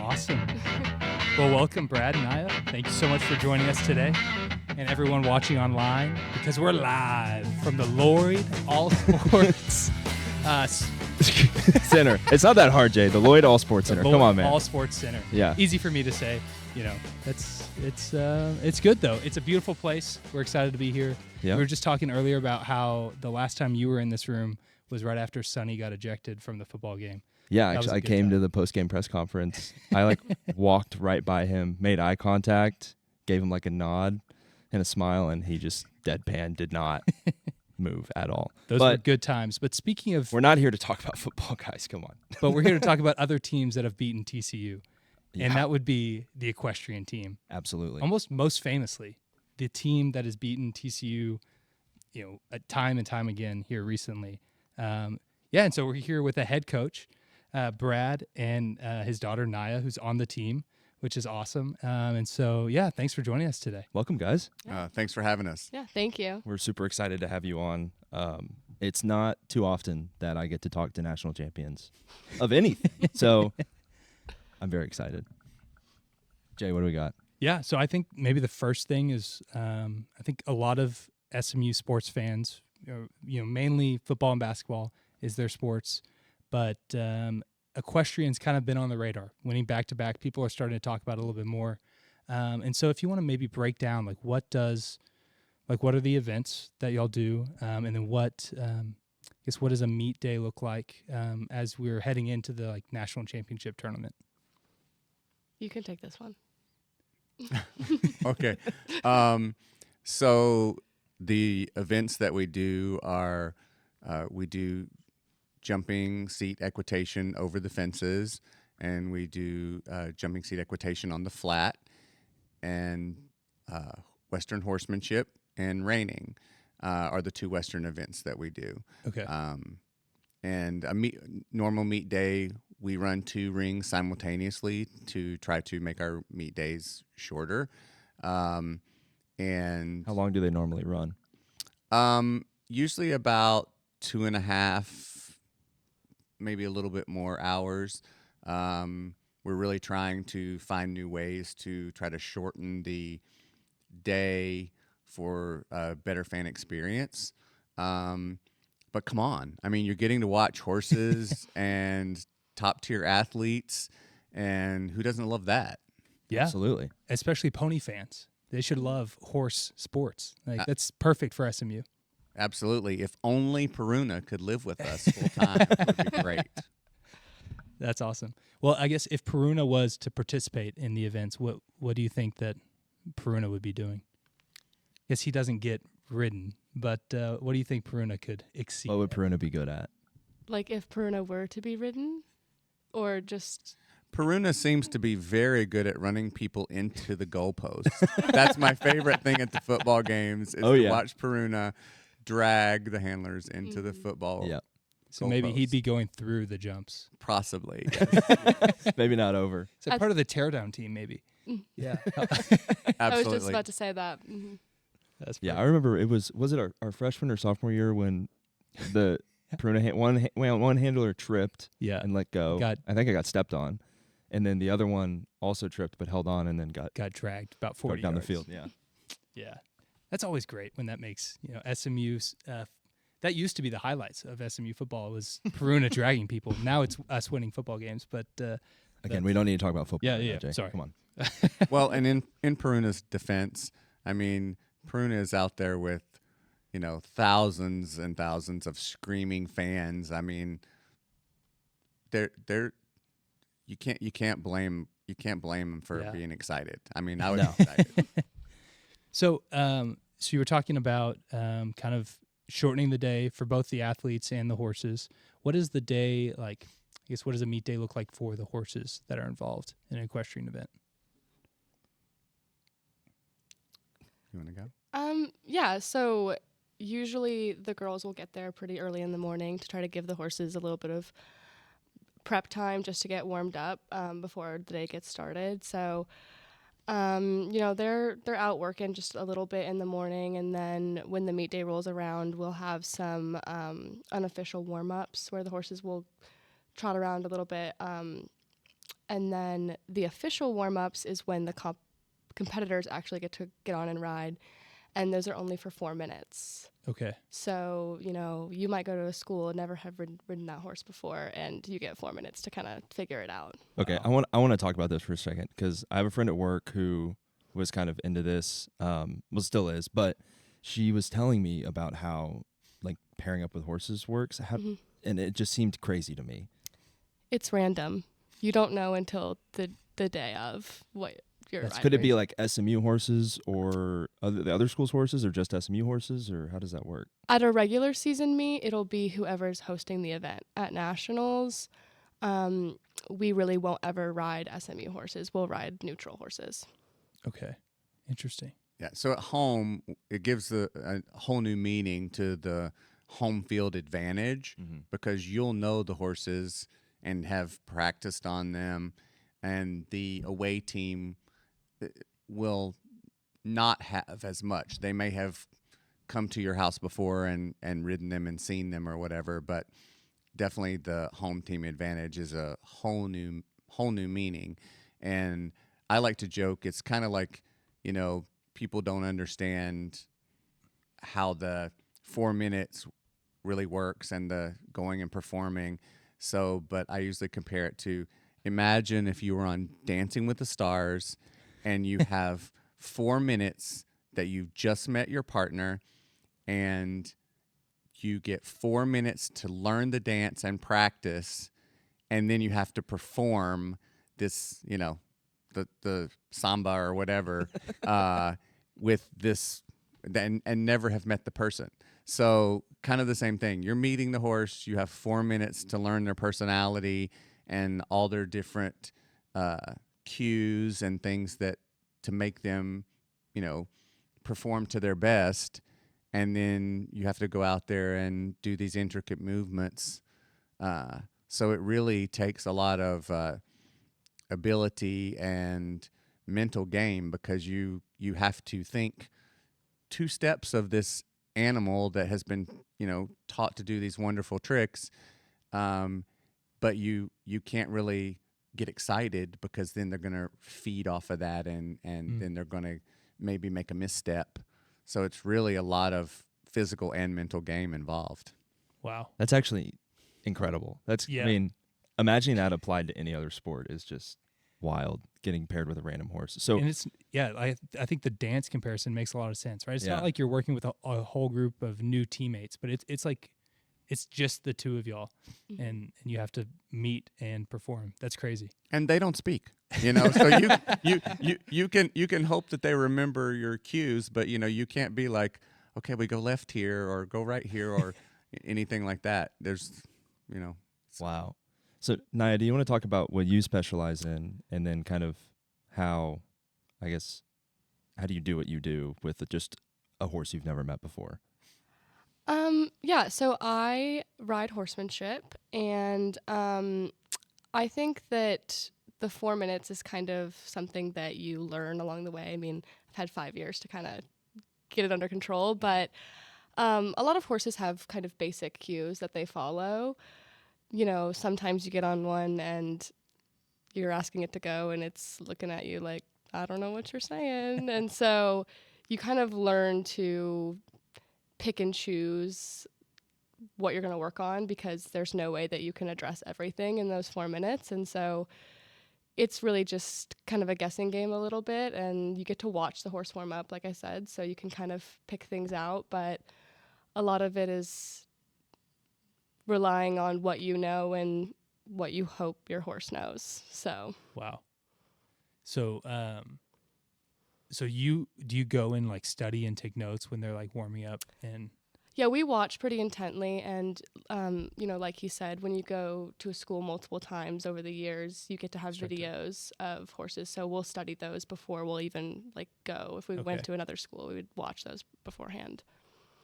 Awesome. Well, welcome, Brad and Nya. Thank you so much for joining us today. And everyone watching online, because we're live from the Lloyd All Sports Center. It's not that hard, Jay. The Lloyd All Sports Center. Come on, man. All Sports Center. Yeah. Easy for me to say. You know, it's good though. It's a beautiful place. We're excited to be here. Yeah. We were just talking earlier about how the last time you were in this room was right after Sonny got ejected from the football game. Yeah, That was actually, a I good came time. to the post-game press conference. I walked right by him, made eye contact, gave him a nod and a smile, and he just deadpan, did not move at all. Those were good times. But speaking of, We're not here to talk about football, guys. Come on. but we're here to talk about other teams that have beaten TCU. Yeah. And that would be the Equestrian team. Absolutely. Almost most famously, the team that has beaten TCU, time and time again here recently. And so we're here with a head coach, Brad, and his daughter Nya, who's on the team, which is awesome. And so, thanks for joining us today. Welcome, guys. Thanks for having us. Yeah, thank you. We're super excited to have you on. It's not too often that I get to talk to national champions of anything. So I'm very excited. Jay, what do we got? Yeah, so I think maybe the first thing is I think a lot of SMU sports fans, mainly football and basketball is their sports, but equestrian's kind of been on the radar. Winning back-to-back, people are starting to talk about it a little bit more. And so if you want to maybe break down, what are the events that y'all do, and then what does a meet day look like as we're heading into the national championship tournament? You can take this one. Okay. So the events that we do are we do jumping seat equitation over the fences, and we do jumping seat equitation on the flat, and Western horsemanship and reining are the two Western events that we do. Okay. And a normal meet day, we run 2 rings simultaneously to try to make our meet days shorter. And How long do they normally run? usually about 2.5, maybe a little bit more hours. We're really trying to find new ways to try to shorten the day for a better fan experience. But come on, I mean, you're getting to watch horses and top tier athletes, and who doesn't love that? Yeah, Absolutely. especially pony fans. They should love horse sports. That's perfect for SMU. Absolutely. If only Peruna could live with us full time, it would be great. That's awesome. Well, I guess if Peruna was to participate in the events, what do you think that Peruna would be doing? I guess he doesn't get ridden, but what do you think Peruna could exceed? What would Peruna be good at? If Peruna were to be ridden, or just Peruna seems to be very good at running people into the goalposts. That's my favorite thing at the football games is to watch Peruna drag the handlers into the football. Yeah. So maybe he'd be going through the jumps. Possibly. Maybe not over. So part of the teardown team, maybe. Yeah. Absolutely. I was just about to say that. Mm-hmm. That's Yeah, I remember it was it our freshman or sophomore year when the Peruna one handler tripped Yeah. and let go. I think I got stepped on. And then the other one also tripped but held on and then got dragged about 40 down yards. the field. Yeah. Yeah. That's always great when that makes, SMU's that used to be the highlights of SMU football was Peruna dragging people. Now it's us winning football games, but Again, we don't need to talk about football. Yeah, Jay. sorry. Come on. Well, and in Peruna's defense, I mean, Peruna is out there with, thousands and thousands of screaming fans. I mean, they're you can't blame them for being excited. I mean, I was excited. So you were talking about kind of shortening the day for both the athletes and the horses. What is the day like? I guess what does a meet day look like for the horses that are involved in an equestrian event? You want to go? Yeah, so usually the girls will get there pretty early in the morning to try to give the horses a little bit of prep time just to get warmed up before the day gets started. So, they're out working just a little bit in the morning, and then when the meet day rolls around, we'll have some unofficial warm-ups where the horses will trot around a little bit. And and then the official warm-ups is when the competitors actually get to get on and ride, and those are only for 4 minutes. Okay. So, you might go to a school and never have ridden that horse before, and you get 4 minutes to kind of figure it out. Okay, Wow. I want to talk about this for a second because I have a friend at work who was kind of into this, still is, but she was telling me about how like pairing up with horses works, and it just seemed crazy to me. It's random. You don't know until the day of what you're riding. Could it be like SMU horses or the other schools' horses, or just SMU horses, or how does that work? At a regular season meet, it'll be whoever's hosting the event. At nationals, we really won't ever ride SMU horses. We'll ride neutral horses. Okay. Interesting. Yeah. So at home, it gives a whole new meaning to the home field advantage because you'll know the horses and have practiced on them, and the away team will not have as much. They may have come to your house before and ridden them and seen them or whatever, but definitely the home team advantage is a whole new meaning. And I like to joke, it's kind of like, people don't understand how the 4 minutes really works and the going and performing. So, but I usually compare it to, imagine if you were on Dancing with the Stars and you have 4 minutes that you've just met your partner, and you get 4 minutes to learn the dance and practice, and then you have to perform this, the samba or whatever with this, and never have met the person. So kind of the same thing. You're meeting the horse. You have 4 minutes to learn their personality and all their different cues and things that to make them, perform to their best. And then you have to go out there and do these intricate movements. So it really takes a lot of ability and mental game because you have to think 2 steps of this animal that has been, taught to do these wonderful tricks. But you can't really get excited because then they're going to feed off of that and then they're going to maybe make a misstep. So it's really a lot of physical and mental game involved. Wow. That's actually incredible. I mean, imagining that applied to any other sport is just wild, getting paired with a random horse. So, and it's, I think the dance comparison makes a lot of sense, right? It's Yeah. not like you're working with a whole group of new teammates, but it's like, it's just the two of y'all, and you have to meet and perform. That's crazy. And they don't speak, so you can hope that they remember your cues, but you can't be like, okay, we go left here or go right here or anything like that. There's, wow. So Nya, do you want to talk about what you specialize in, and then kind of how do you do what you do with just a horse you've never met before? So I ride horsemanship, and I think that the 4 minutes is kind of something that you learn along the way. I mean, I've had 5 years to kind of get it under control, but a lot of horses have kind of basic cues that they follow. Sometimes you get on one and you're asking it to go, and it's looking at you like, I don't know what you're saying. And so you kind of learn to pick and choose what you're going to work on because there's no way that you can address everything in those 4 minutes. And so it's really just kind of a guessing game a little bit, and you get to watch the horse warm up, like I said, so you can kind of pick things out. But a lot of it is relying on what you know and what you hope your horse knows. So Wow. So, do you go and like study and take notes when they're like warming up? And yeah, we watch pretty intently, and like he said, when you go to a school multiple times over the years, you get to have videos of horses. So we'll study those before we'll even like go. If we went to another school, we would watch those beforehand.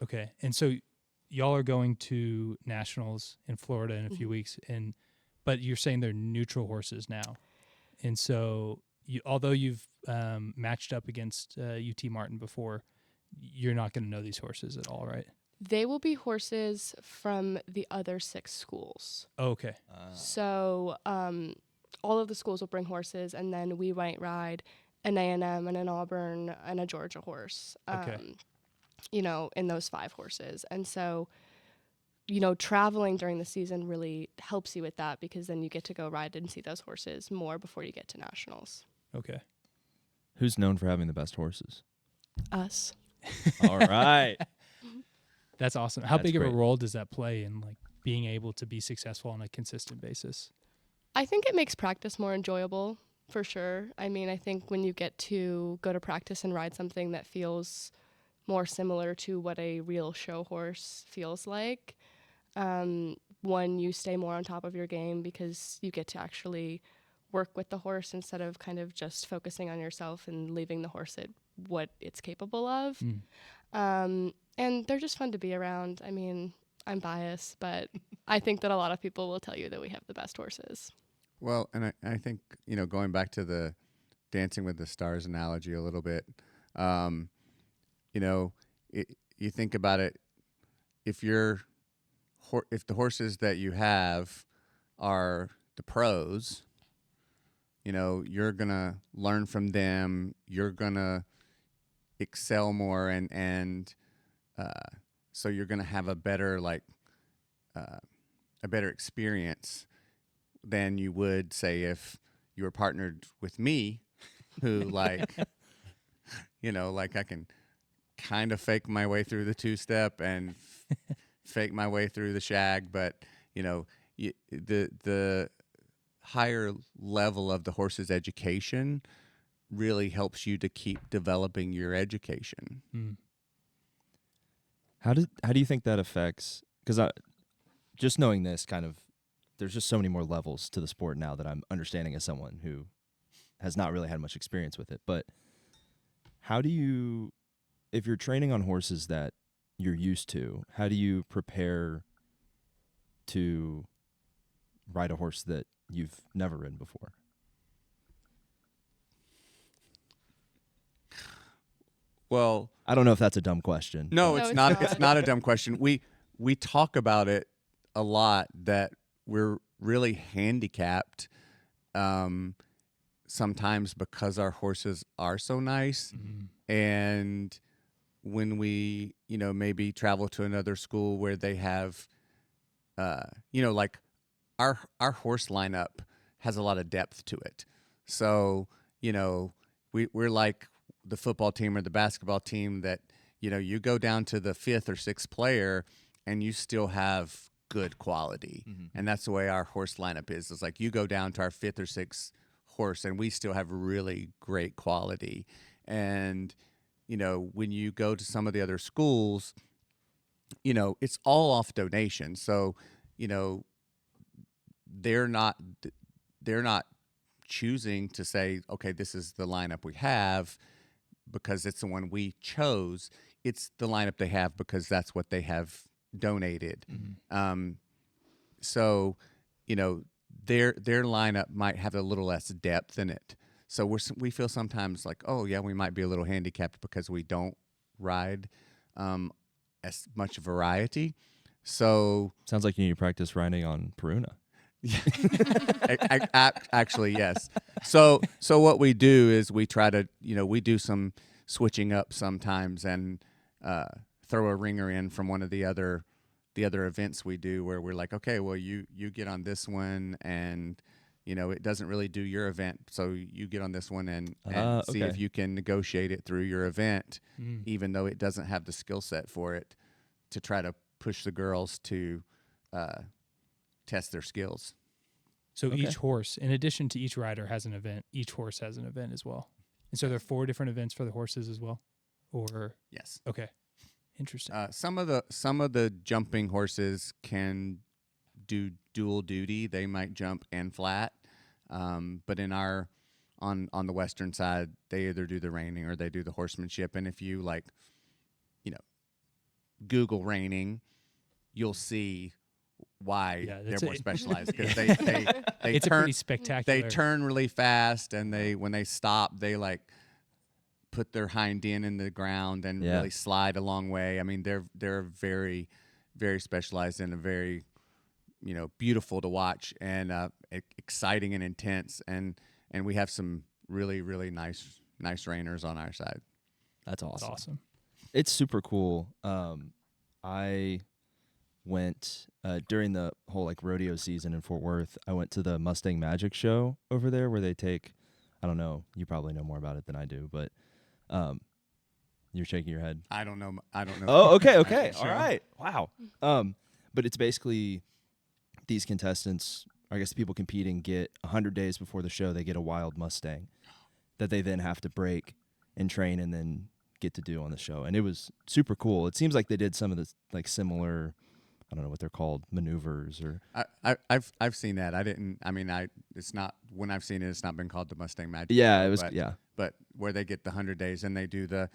Okay. And so y'all are going to nationals in Florida in a few weeks, but you're saying they're neutral horses now. And so although you've matched up against UT Martin before, you're not going to know these horses at all, right? They will be horses from the other 6 schools. Oh, okay. So all of the schools will bring horses, and then we might ride an A&M and an Auburn and a Georgia horse, you know, in those 5 horses. And so, you know, traveling during the season really helps you with that, because then you get to go ride and see those horses more before you get to nationals. Okay. Who's known for having the best horses? Us. All right. That's awesome. How That's big of a great. role does that play in like being able to be successful on a consistent basis? I think it makes practice more enjoyable, for sure. I mean, I think when you get to go to practice and ride something that feels more similar to what a real show horse feels like, one, you stay more on top of your game because you get to actually work with the horse instead of kind of just focusing on yourself and leaving the horse at what it's capable of. And they're just fun to be around. I mean, I'm biased, but I think that a lot of people will tell you that we have the best horses. Well, and I think, you know, going back to the Dancing with the Stars analogy a little bit, you know, you think about it, if the horses that you have are the pros, you know, you're going to learn from them, you're going to excel more, and so you're going to have a better experience than you would, say, if you were partnered with me, who like, you know, like I can kind of fake my way through the 2-step and fake my way through the shag, but you know, the higher level of the horse's education really helps you to keep developing your education. How do you think that affects? Because just knowing this kind of, there's just so many more levels to the sport now that I'm understanding as someone who has not really had much experience with it. But how do you, if you're training on horses that you're used to, how do you prepare to ride a horse that you've never ridden before? Well, I don't know if that's a dumb question. no, No, it's it's not. not. It's not a dumb question. We talk about it a lot, that we're really handicapped sometimes because our horses are so nice, and when we, you know, maybe travel to another school where they have, you know, like our horse lineup has a lot of depth to it. So, you know, we're like the football team or the basketball team that, you know, you go down to the 5th or 6th player and you still have good quality. And that's the way our horse lineup is. It's like you go down to our 5th or 6th horse and we still have really great quality. And, you know, when you go to some of the other schools, you know, it's all off donation. So, you know, they're not choosing to say, okay, this is the lineup we have because it's the one we chose. It's the lineup they have because that's what they have donated. So, you know, their lineup might have a little less depth in it. So we feel sometimes like, oh yeah, we might be a little handicapped because we don't ride as much variety. So Sounds like you need to practice riding on Peruna. Actually, yes. So what we do is we try to, you know, we do some switching up sometimes and throw a ringer in from one of the other events we do, where we're like, okay, well, you get on this one, and you know, it doesn't really do your event, so you get on this one and see if you can negotiate it through your event, even though it doesn't have the skill set for it, to try to push the girls to test their skills. So each horse, in addition to each rider has an event, each horse has an event as well. And so there are 4 different events for the horses as well? Or Yes. okay. Interesting. Some of the jumping horses can do dual duty. They might jump and flat. But in our on the western side, they either do the reining or they do the horsemanship. And if you like, you know, Google reining, you'll see why they're more specialized, because they it's turn, pretty spectacular. They turn really fast, and when they stop, they like put their hind end in the ground and really slide a long way. I mean, they're very, very specialized and a very, you know, beautiful to watch. And exciting and intense, and we have some really, really nice reiners on our side. That's That's awesome. awesome. It's super cool. I went during the whole like rodeo season in Fort Worth. I went to the Mustang Magic show over there where they take, I don't know, you probably know more about it than I do, but you're shaking your head. I don't know. Oh, okay. Sure. All right. Wow. But it's basically these contestants, I guess the people competing, get 100 days before the show, they get a wild Mustang that they then have to break and train and then get to do on the show. And it was super cool. It seems like they did some of the like similar, I don't know what they're called, maneuvers or. I've seen that. It's not, when I've seen it, it's not been called the Mustang Magic. Yeah, Show, it was. but, Yeah. But where they get the 100 days and they do the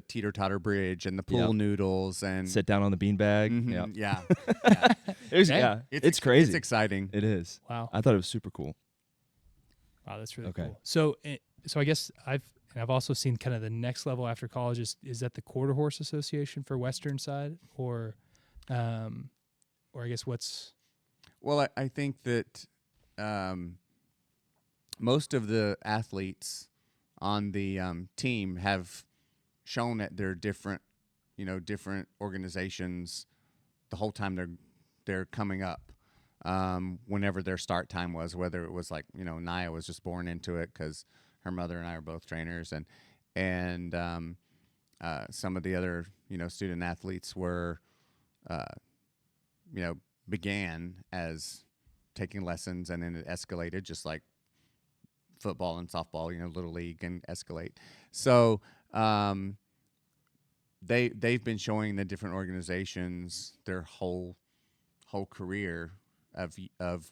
teeter-totter bridge and the pool Yep. noodles and Sit down on the beanbag. Mhm, Yeah. yeah. It was, Dang. yeah. It's crazy. It's exciting. It is. Wow. I thought it was super cool. Wow, that's really Okay. cool. So I guess I've also seen kind of the next level after college is that the Quarter Horse Association for Western side, or I guess what's. Well, I think that most of the athletes on the team have shown that they're different organizations the whole time they're coming up. Whenever their start time was, whether it was like, Nya was just born into it because her mother and I are both trainers, and some of the other, student athletes were, began as taking lessons, and then it escalated just like football and softball, little league and escalate. So they've been showing the different organizations their whole career of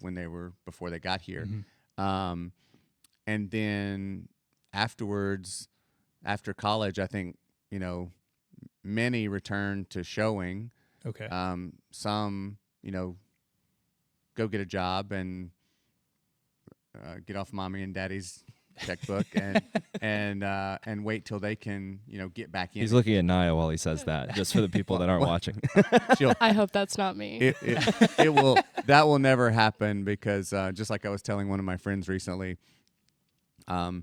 when they were before they got here. Mm-hmm. And then afterwards, after college, I think, many returned to showing. Okay. Some, go get a job and get off mommy and daddy's checkbook and wait till they can, get back in. He's looking at Nya while he says that, just for the people that aren't watching. I hope that's not me. That will never happen because just like I was telling one of my friends recently, her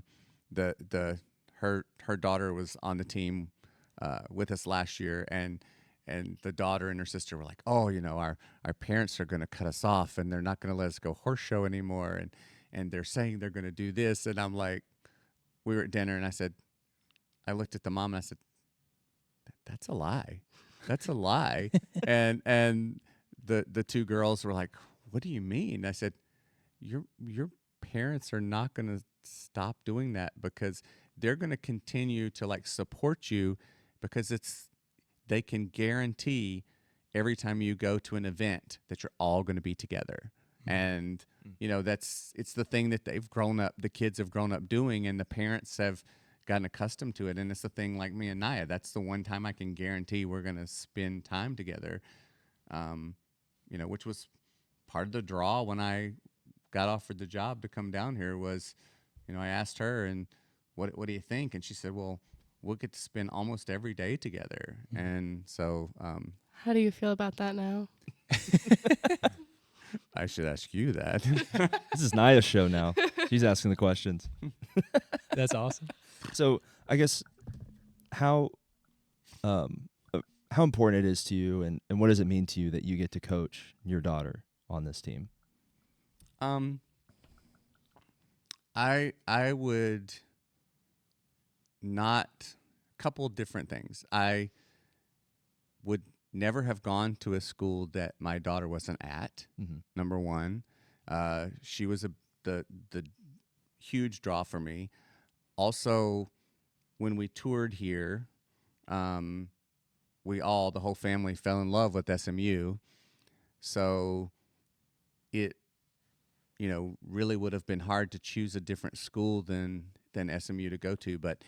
daughter was on the team with us last year, and the daughter and her sister were like, oh, our parents are going to cut us off and they're not going to let us go horse show anymore, and they're saying they're going to do this, and I'm like, we were at dinner and I looked at the mom and I said, that's a lie. That's a lie. and the two girls were like, what do you mean? I said, your parents are not going to stop doing that because they're going to continue to like support you because they can guarantee every time you go to an event that you're all going to be together. And, it's the thing that the kids have grown up doing, and the parents have gotten accustomed to it. And it's the thing like me and Nya, that's the one time I can guarantee we're going to spend time together, which was part of the draw when I got offered the job to come down here was, I asked her, and what do you think? And she said, well, we'll get to spend almost every day together. And so, How do you feel about that now? I should ask you that. This is Nya's show now. She's asking the questions. That's awesome. So I guess how important it is to you, and what does it mean to you that you get to coach your daughter on this team? I would not, couple different things. I would never have gone to a school that my daughter wasn't at. Mm-hmm. Number one, she was the huge draw for me. Also, when we toured here, the whole family fell in love with SMU. So it, really would have been hard to choose a different school than SMU to go to. But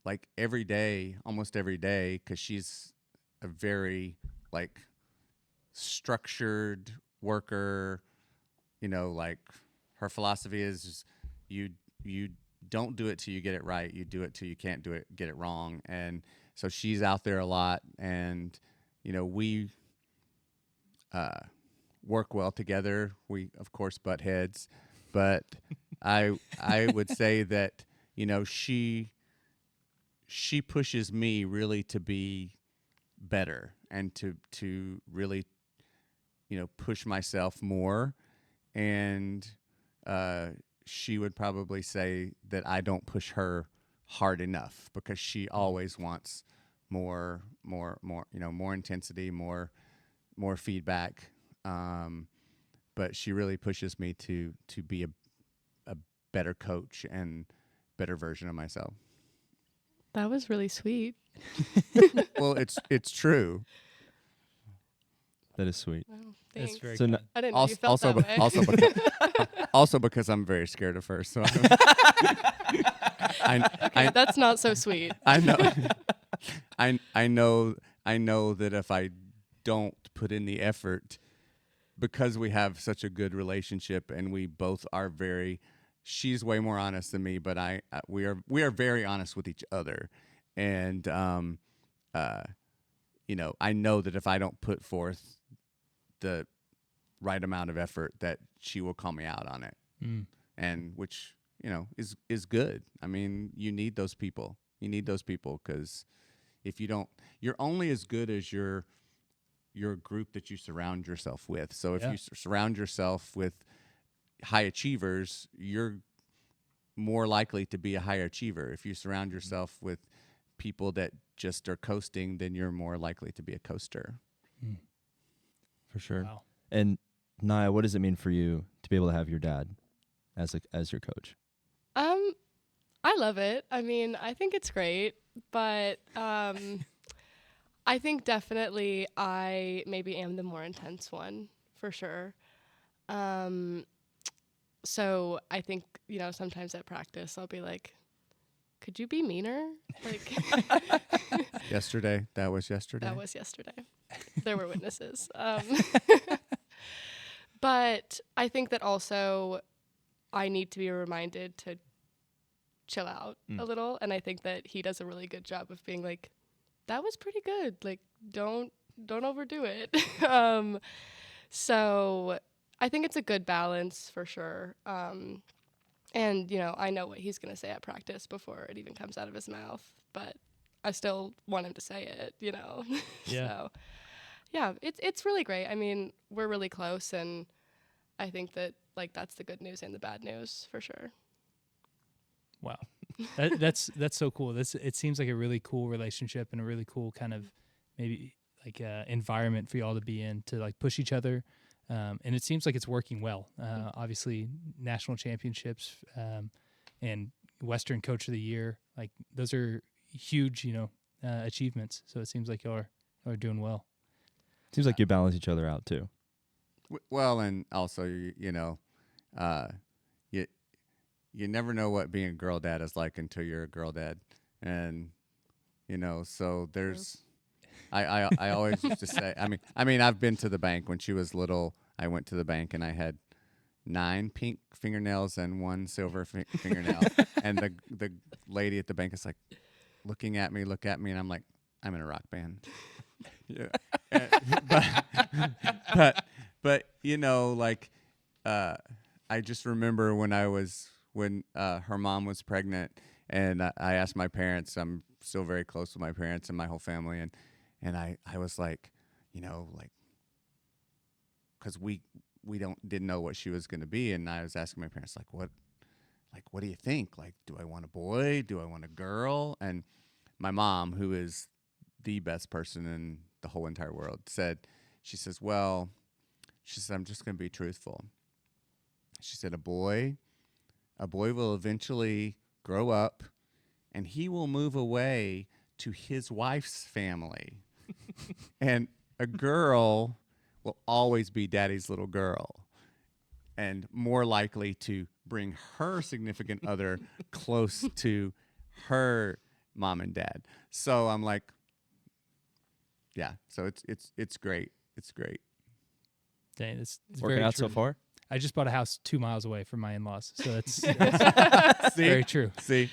like every day, almost every day, because she's a very like structured worker, like her philosophy is you don't do it till you get it right. You do it till you can't get it wrong. And so she's out there a lot, and we work well together. We of course butt heads, but I would say that, you know, she pushes me really to be better and to really, you know, push myself more. And she would probably say that I don't push her hard enough because she always wants more, you know, more intensity, more feedback. But she really pushes me to be a better coach and better version of myself. That was really sweet. Well, it's true. That is sweet. Wow, That's thanks. very So kind. I didn't know you felt that way. Also because I'm very scared of her. So Okay, that's not so sweet. I know. I know that if I don't put in the effort, because we have such a good relationship and we both are she's way more honest than me, but we are very honest with each other. And you know, I know that if I don't put forth the right amount of effort, that she will call me out on it. And which, you know, is good. I mean, you need those people. You need those people, because if you don't, you're only as good as your group that you surround yourself with. So if you surround yourself with high achievers, you're more likely to be a high achiever. If you surround yourself with people that just are coasting, then you're more likely to be a coaster. For sure. Wow. And Nya, what does it mean for you to be able to have your dad as your coach? I love it. I mean, I think it's great, but I think definitely I maybe am the more intense one, for sure. So I think, you know, sometimes at practice I'll be like, could you be meaner? Like Yesterday. That was yesterday. That was yesterday. There were witnesses. But I think that also I need to be reminded to chill out a little. And I think that he does a really good job of being like, that was pretty good. Like, don't overdo it. So I think it's a good balance for sure. And, you know, I know what he's going to say at practice before it even comes out of his mouth, but I still want him to say it, you know? Yeah. So, yeah, it's really great. I mean, we're really close, and I think that, like, that's the good news and the bad news for sure. Wow. That's so cool. It seems like a really cool relationship and a really cool kind of maybe like environment for you all to be in, to like push each other. And it seems like it's working well. Obviously, national championships and Western Coach of the Year, like those are huge, you know, achievements. So it seems like y'all are doing well. Seems like you balance each other out too. Well, and also, you know, you never know what being a girl dad is like until you're a girl dad, and you know, so there's. I always used to say, I mean, I've been to the bank when she was little. I went to the bank and I had 9 pink fingernails and 1 silver fingernail. And the lady at the bank is like, look at me. And I'm like, I'm in a rock band. Yeah. But you know, like, I just remember when her mom was pregnant, and I asked my parents. I'm still very close with my parents and my whole family, and I was like, you know, like, because we didn't know what she was going to be, and I was asking my parents, like, what do you think? Like, do I want a boy? Do I want a girl? And my mom, who is the best person in the whole entire world, she says, I'm just going to be truthful. She said, a boy will eventually grow up, and he will move away to his wife's family. And a girl will always be daddy's little girl, and more likely to bring her significant other close to her mom and dad. So I'm like, yeah. So it's great. It's great. Dang, it's Working very out true. so far? I just bought a house 2 miles away from my in-laws, so that's See? very true. See?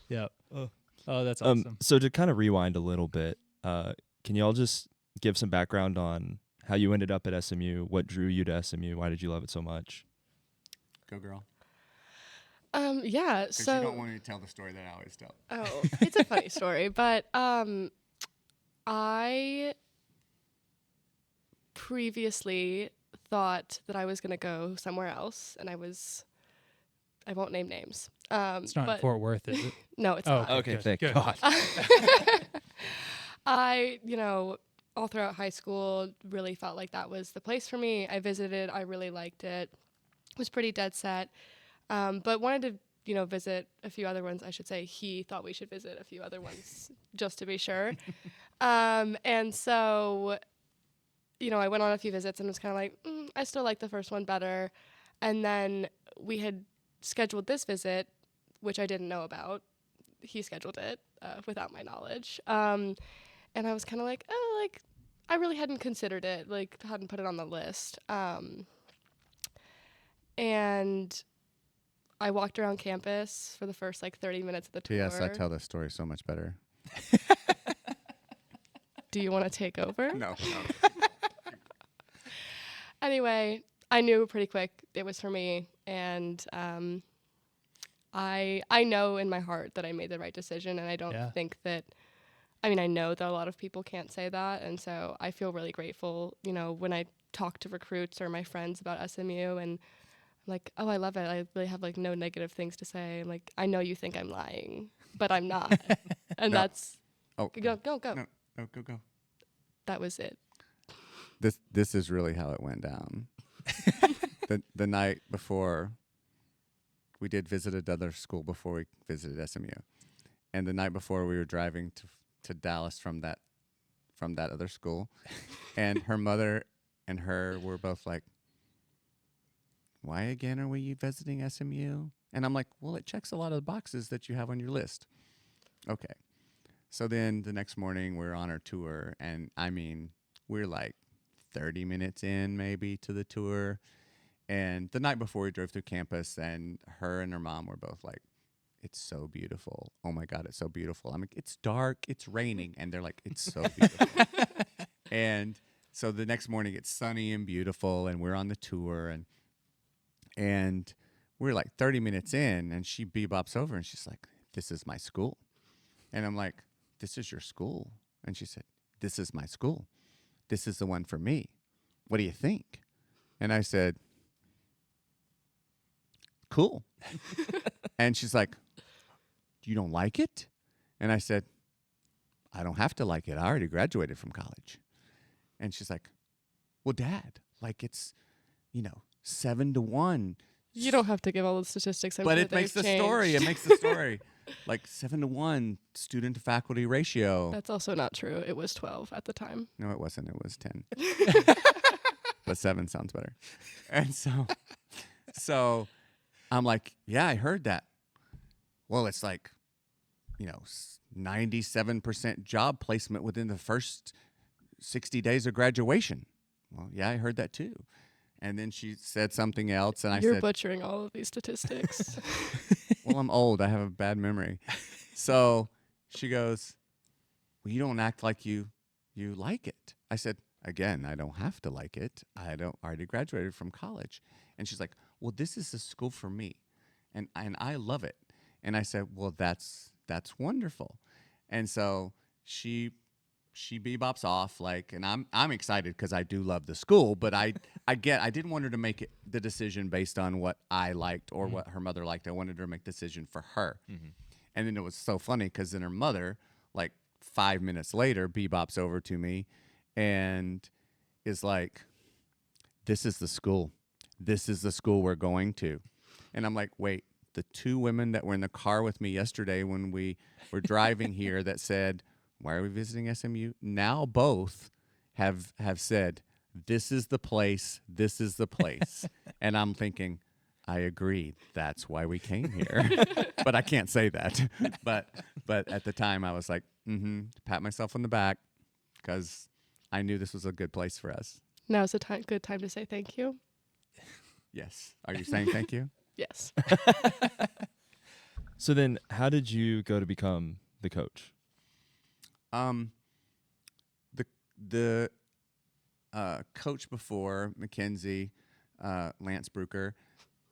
Yeah. Oh, that's awesome. So to kind of rewind a little bit, can y'all just give some background on how you ended up at SMU, what drew you to SMU, why did you love it so much? Go, girl. Yeah. Because So you don't want me to tell the story that I always tell. Oh, it's a funny story, but I previously thought that I was going to go somewhere else, and I won't name names. It's not in but Fort Worth, is it? no, it's Oh, not. Okay, good, thank good. God. I, all throughout high school, really felt like that was the place for me. I visited, I really liked it, was pretty dead set, but wanted to, visit a few other ones. I should say he thought we should visit a few other ones just to be sure. And so, I went on a few visits and was kind of like, I still like the first one better. And then we had scheduled this visit, which I didn't know about. He scheduled it without my knowledge. And I was kind of like, I really hadn't considered it, hadn't put it on the list. And I walked around campus for the first 30 minutes of the tour. P.S. I tell this story so much better. Do you want to take over? No. Anyway, I knew pretty quick it was for me, and I know in my heart that I made the right decision, and I don't think that. I know that a lot of people can't say that, and so I feel really grateful. When I talk to recruits or my friends about SMU, and I'm like, oh, I love it. I really have no negative things to say. I'm like, I know you think I'm lying, but I'm not, and No. that's Oh, go. No, go. That was it. This is really how it went down. The night before, we did visit another school before we visited SMU, and the night before we were driving to Dallas from that other school, and her mother and her were both like, "Why again are we visiting SMU?" And I'm like, "Well, it checks a lot of the boxes that you have on your list." Okay. So then the next morning we're on our tour, and we're 30 minutes in maybe to the tour. And the night before we drove through campus, and her and her mom were both like, "It's so beautiful. Oh my God, it's so beautiful." I'm like, "It's dark, it's raining." And they're like, "It's so beautiful." And so the next morning it's sunny and beautiful, and we're on the tour, and we're 30 minutes in, and she bebops over and she's like, "This is my school." And I'm like, "This is your school?" And she said, "This is my school. This is the one for me. What do you think?" And I said, "Cool." And she's like, "You don't like it?" And I said, "I don't have to like it. I already graduated from college." And she's like, "Well, Dad, it's, 7-1. You don't have to give all the statistics. But it makes the story. It makes the story 7-1 student to faculty ratio." That's also not true. It was 12 at the time. No, it wasn't. It was 10. But 7 sounds better. And so I'm like, "Yeah, I heard that." "Well, it's 97% job placement within the first 60 days of graduation." "Well, yeah, I heard that too." And then she said something else, and I You're said, butchering all of these statistics. "Well, I'm old. I have a bad memory." So she goes, "Well, you don't act like you like it." I said, "Again, I don't have to like it. I already graduated from college." And she's like, "Well, this is a school for me, and I love it." And I said, "Well, that's wonderful." And so she bebops off and I'm excited because I do love the school, but I didn't want her to make the decision based on what I liked or what her mother liked. I wanted her to make the decision for her. Mm-hmm. And then it was so funny because then her mother, 5 minutes later, bebops over to me and is like, "This is the school. This is the school we're going to." And I'm like, "Wait, the 2 women that were in the car with me yesterday when we were driving here that said, 'Why are we visiting SMU?' now both have said, 'This is the place. This is the place.'" And I'm thinking, I agree. That's why we came here. But I can't say that. But at the time I was like, pat myself on the back because I knew this was a good place for us. Now's a good time to say thank you. Yes. Are you saying thank you? Yes. So then how did you go to become the coach? coach before, Mackenzie, Lance Brucker.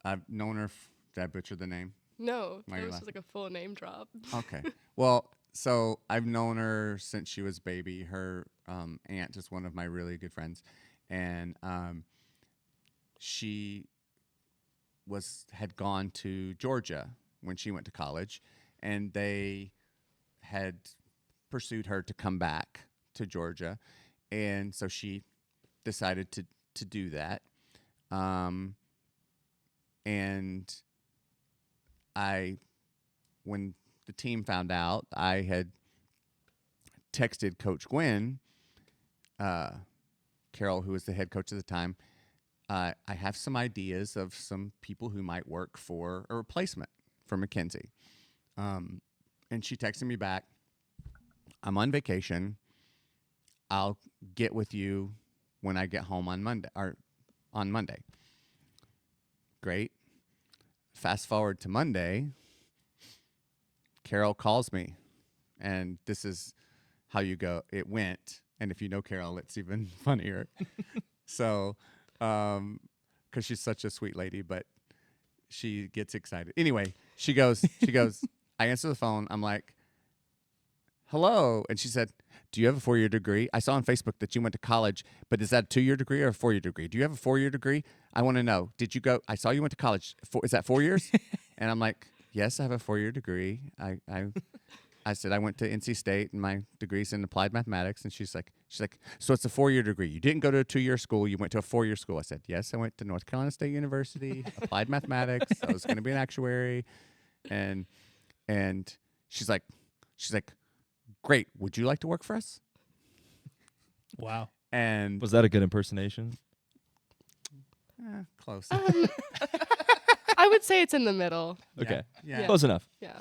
I've known her. Did I butcher the name? No, Why that are you was laughing? just like a full name drop. Okay. Well, so I've known her since she was a baby. Her aunt is one of my really good friends, and she had gone to Georgia when she went to college, and they had pursued her to come back to Georgia, and so she decided to do that. And when the team found out, I had texted Coach Gwen, Carol, who was the head coach at the time. I have some ideas of some people who might work for a replacement for Mackenzie. And she texted me back, I'm on vacation. I'll get with you when I get home on Monday. Great. Fast forward to Monday, Carol calls me, and this is how it went. And if you know Carol, it's even funnier. So, because she's such a sweet lady, but she gets excited. Anyway, she goes, I answer the phone. I'm like, hello. And she said, do you have a 4-year degree? I saw on Facebook that you went to college, but is that a 2-year degree or a 4-year degree? Do you have a 4-year degree? I want to know. Did you go? I saw you went to college. Is that 4 years? And I'm like, yes, I have a 4-year degree. I said I went to NC State and my degree's in applied mathematics. And she's like, so it's a 4-year degree. You didn't go to a 2-year school. You went to a 4-year school. I said, yes, I went to North Carolina State University, applied mathematics. I was going to be an actuary. And she's like, great. Would you like to work for us? Wow. And Was that a good impersonation? close. I would say it's in the middle. Okay. Yeah. Close enough. Yeah.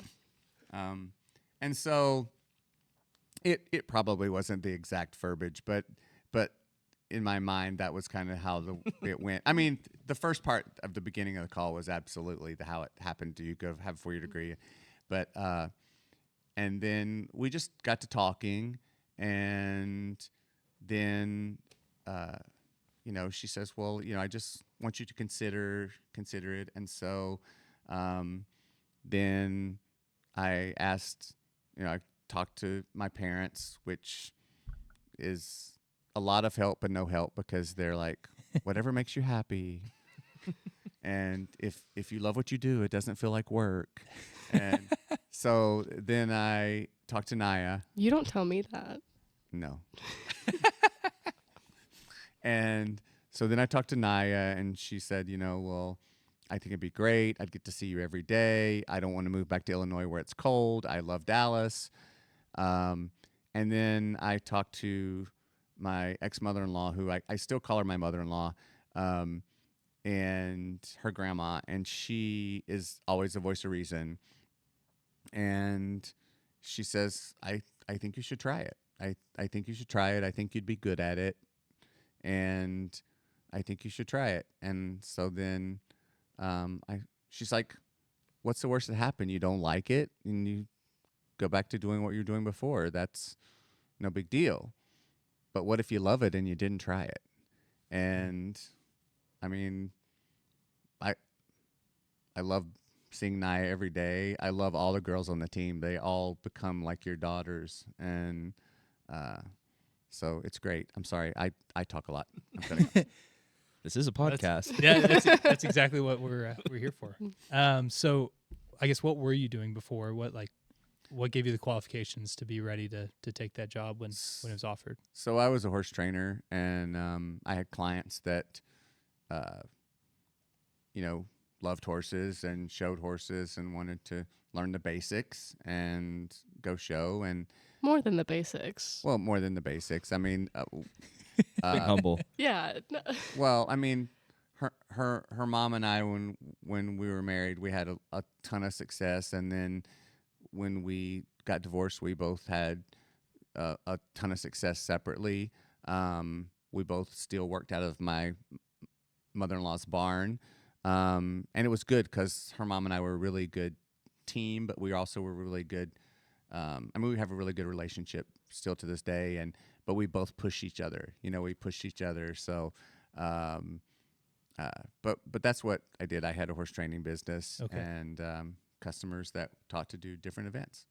And so it probably wasn't the exact verbiage, but in my mind, that was kind of how it went. I mean, the first part of the beginning of the call was absolutely how it happened. Do you go have a 4-year degree? But and then we just got to talking, and then she says, well, I just want you to consider it. And so then I asked, I talked to my parents, which is a lot of help and no help, because they're like, whatever makes you happy. And if you love what you do, it doesn't feel like work. And so then I talked to Nya. You don't tell me that. No. And so then I talked to Nya, and she said, well, I think it'd be great. I'd get to see you every day. I don't want to move back to Illinois where it's cold. I love Dallas. And then I talked to my ex-mother-in-law, who I still call her my mother-in-law, and her grandma, and she is always a voice of reason. And she says, I think you should try it. I think you should try it. I think you'd be good at it. And I think you should try it. And so then she's like, what's the worst that happened? You don't like it, and you go back to doing what you're doing before. That's no big deal. But what if you love it and you didn't try it? And I mean, I love seeing Nya every day. I love all the girls on the team. They all become like your daughters. And so it's great. I'm sorry. I talk a lot. I'm gonna go. This is a podcast. That's exactly what we're here for. So I guess, what were you doing before? What gave you the qualifications to be ready to take that job when it was offered? So I was a horse trainer, and I had clients that, loved horses and showed horses and wanted to learn the basics and go show. And More than the basics. well, more than the basics. I mean, Being humble. Yeah. No. well, I mean, her mom and I, when we were married, we had a ton of success, and then when we got divorced, we both had a ton of success separately. We both still worked out of my mother-in-law's barn, and it was good because her mom and I were a really good team, but we also were really good. We have a really good relationship still to this day. but we both push each other. We push each other. So, but that's what I did. I had a horse training business and customers that taught to do different events.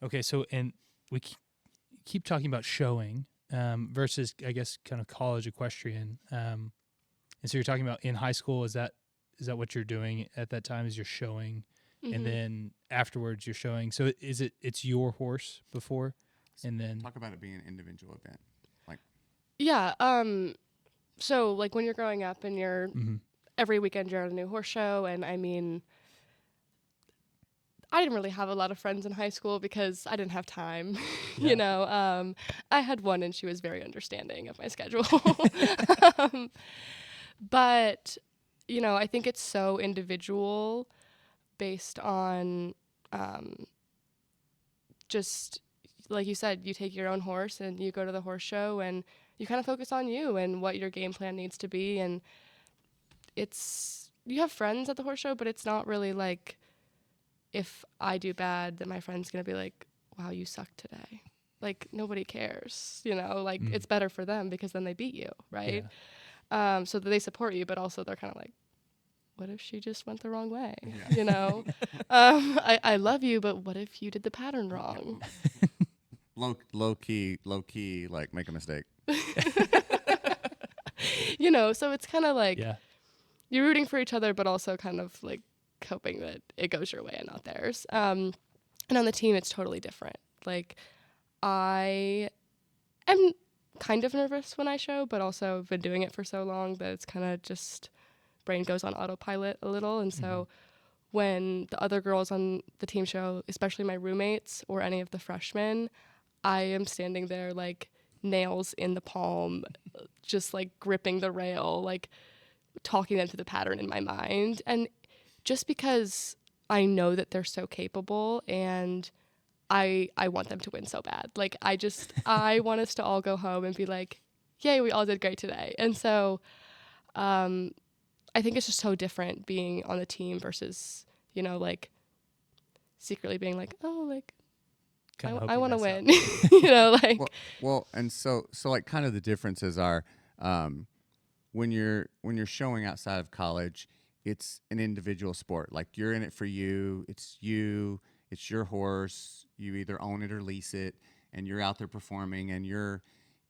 Okay, so and we keep talking about showing versus, I guess, kind of college equestrian. And so you're talking about in high school. Is that what you're doing at that time? Is you're showing, and then afterwards you're showing. So it's your horse before, and then talk about it being an individual event. Yeah. So like when you're growing up and you're every weekend you're at a new horse show, and I mean, I didn't really have a lot of friends in high school because I didn't have time. Yeah. I had one, and she was very understanding of my schedule. But I think it's so individual based on just like you said, you take your own horse and you go to the horse show and you kind of focus on you and what your game plan needs to be. And you have friends at the horse show, but it's not really like if I do bad, then my friend's going to be like, wow, you suck today. Like nobody cares, it's better for them because then they beat you. Right. Yeah. So that they support you, but also they're kind of like, what if she just went the wrong way? Yeah. I love you, but what if you did the pattern wrong? Low key, like make a mistake. So it's kind of like you're rooting for each other, but also kind of like hoping that it goes your way and not theirs. And on the team, it's totally different. Like I am kind of nervous when I show, but also I've been doing it for so long that it's kind of just brain goes on autopilot a little. And so when the other girls on the team show, especially my roommates or any of the freshmen, I am standing there like nails in the palm, just like gripping the rail, like talking them to the pattern in my mind. And just because I know that they're so capable and I want them to win so bad. Like I want us to all go home and be like, yay, we all did great today. And so I think it's just so different being on the team versus, like secretly being like, oh, like I want to win, like. Well, and so like kind of the differences are when you're showing outside of college, it's an individual sport. Like you're in it for you. It's your horse. You either own it or lease it, and you're out there performing, and you're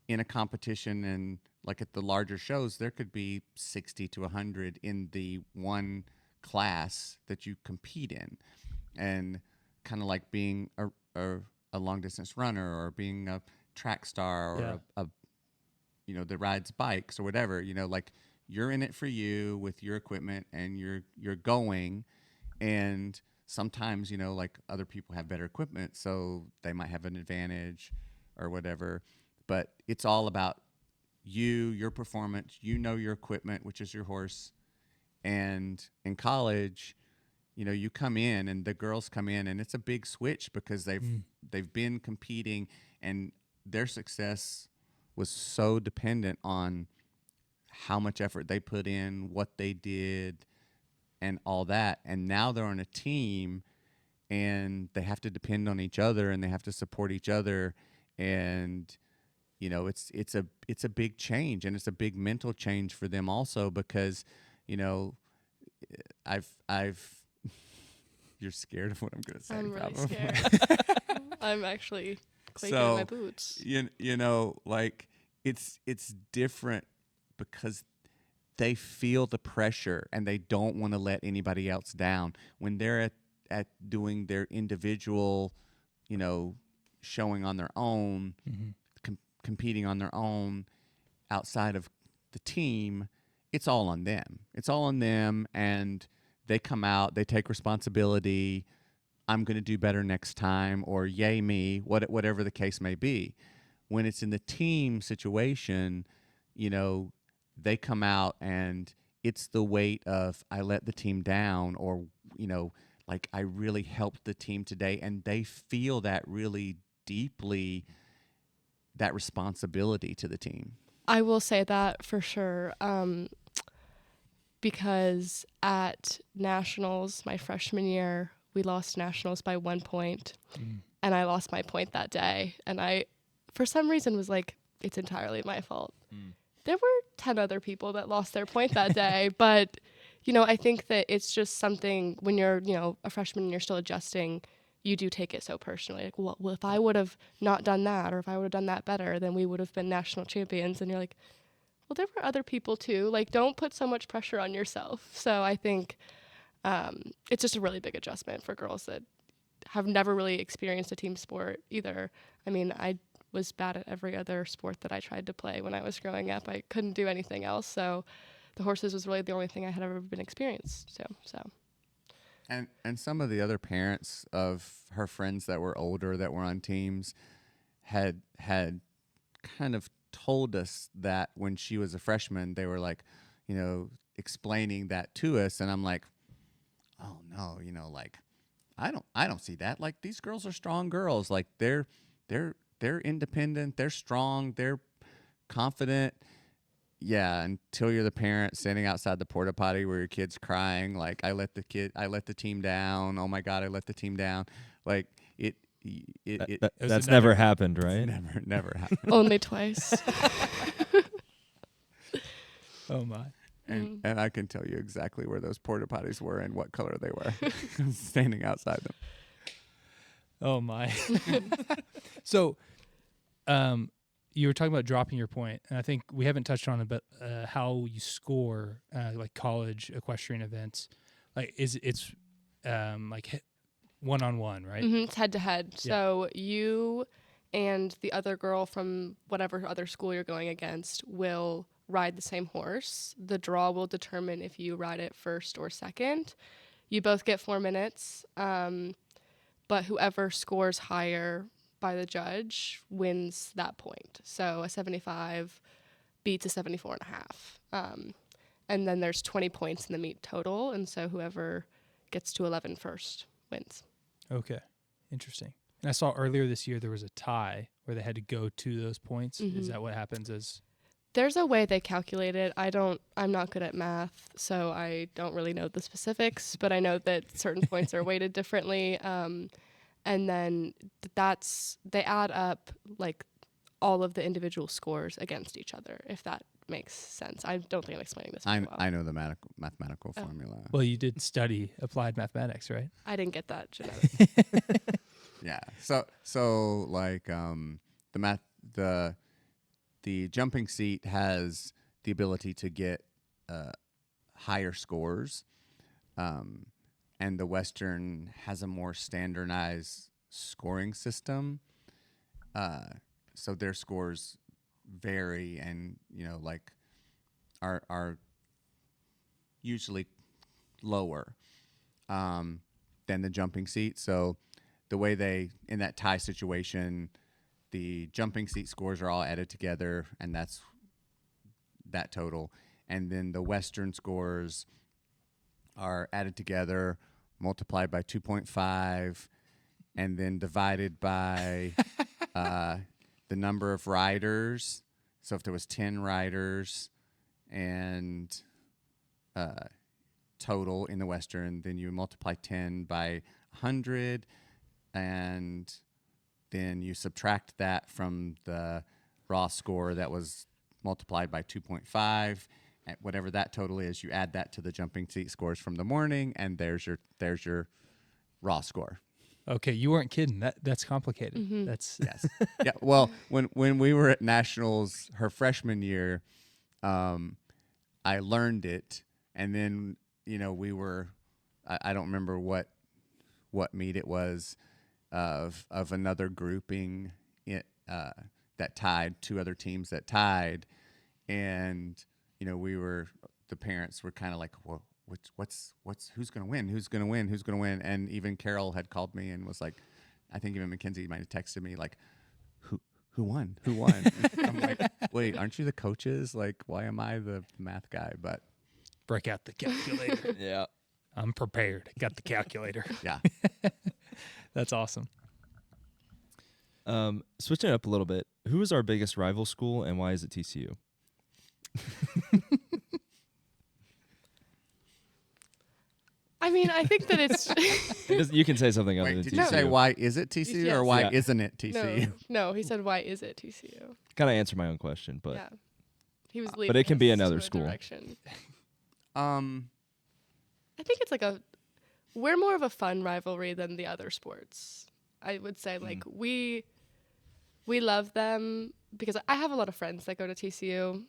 in a competition. And like at the larger shows, there could be 60 to 100 in the one class that you compete in, and kind of like being a long distance runner or being a track star or a that rides bikes or whatever, like you're in it for you with your equipment and you're going, and sometimes, like other people have better equipment, so they might have an advantage or whatever, but it's all about your performance, your equipment, which is your horse. And in college, you come in and the girls come in and it's a big switch because they've been competing and their success was so dependent on how much effort they put in, what they did, and all that. And now they're on a team and they have to depend on each other and they have to support each other. And, it's a big change, and it's a big mental change for them also because, you're scared of what I'm going to say. I'm really scared. I'm actually quaking in my boots. Like it's different because they feel the pressure and they don't want to let anybody else down when they're at doing their individual, showing on their own, competing on their own outside of the team. It's all on them. And they come out, they take responsibility. I'm going to do better next time, or yay me, whatever the case may be. When it's in the team situation, they come out and it's the weight of I let the team down, or, like I really helped the team today. And they feel that really deeply, that responsibility to the team. I will say that for sure. Because at nationals, my freshman year, we lost nationals by 1 point, and I lost my point that day. And I for some reason was like, it's entirely my fault. There were 10 other people that lost their point that day, but I think that it's just something when you're, a freshman and you're still adjusting, you do take it so personally. Like, well, if I would have not done that, or if I would have done that better, then we would have been national champions. And you're like, well, there were other people too. Like, don't put so much pressure on yourself. So I think it's just a really big adjustment for girls that have never really experienced a team sport either. I mean, I was bad at every other sport that I tried to play when I was growing up. I couldn't do anything else. So the horses was really the only thing I had ever been experienced. So. And some of the other parents of her friends that were older that were on teams had kind of told us that when she was a freshman, they were like, explaining that to us, and I'm like, oh no, like I don't see that. Like, these girls are strong girls. Like, they're independent, they're strong, they're confident. Yeah, until you're the parent standing outside the porta potty where your kid's crying, like, I let the team down. Oh my God, I let the team down. Like, that's never happened, right? Never happened. Only twice. Oh my. And I can tell you exactly where those porta potties were and what color they were. Standing outside them. Oh my. So, you were talking about dropping your point, and I think we haven't touched on it, but how you score like college equestrian events, like it's like one-on-one, right? Mm-hmm, it's head to head. Yeah. So you and the other girl from whatever other school you're going against will ride the same horse. The draw will determine if you ride it first or second. You both get 4 minutes, but whoever scores higher by the judge wins that point. So a 75 beats a 74 and a half. And then there's 20 points in the meet total. And so whoever gets to 11 first wins. Okay. Interesting. And I saw earlier this year there was a tie where they had to go to those points. Mm-hmm. Is that what happens There's a way they calculate it. I'm not good at math, so I don't really know the specifics, but I know that certain points are weighted differently. And then they add up like all of the individual scores against each other, if that makes sense. I don't think I'm explaining this very well. I know the mathematical formula. Well, you did study applied mathematics, right? I didn't get that genetics. Yeah. So like the jumping seat has the ability to get higher scores. And the Western has a more standardized scoring system. So their scores vary and, like are usually lower than the jumping seat. So the way in that tie situation, the jumping seat scores are all added together, and that's that total. And then the Western scores are added together, multiplied by 2.5, and then divided by the number of riders. So if there was 10 riders and total in the Western, then you multiply 10 by 100, and then you subtract that from the raw score that was multiplied by 2.5. At whatever that total is, you add that to the jumping seat scores from the morning, and there's your raw score. Okay, you weren't kidding. That's complicated. Mm-hmm. That's Yes. Yeah. Well, when we were at nationals her freshman year, I learned it, and then we were I don't remember what meet it was of another grouping that tied, two other teams that tied, and the parents were kind of like, well, who's going to win? And even Carol had called me and was like, I think even Mackenzie might have texted me like, who won? I'm like, wait, aren't you the coaches? Like, why am I the math guy? But break out the calculator. Yeah. I'm prepared. Got the calculator. yeah. That's awesome. Switching it up a little bit, who is our biggest rival school and why is it TCU? I mean, I think that it's You can say something other Wait, than did TCU. you say why is it TCU Yes. or why Yeah. isn't it TCU? no. He said, "Why is it TCU?" Kind of answer my own question, but Yeah, he was but leading. it can be us another to a school. Direction. Um, I think it's like we're more of a fun rivalry than the other sports. I would say like we love them because I have a lot of friends that go to TCU.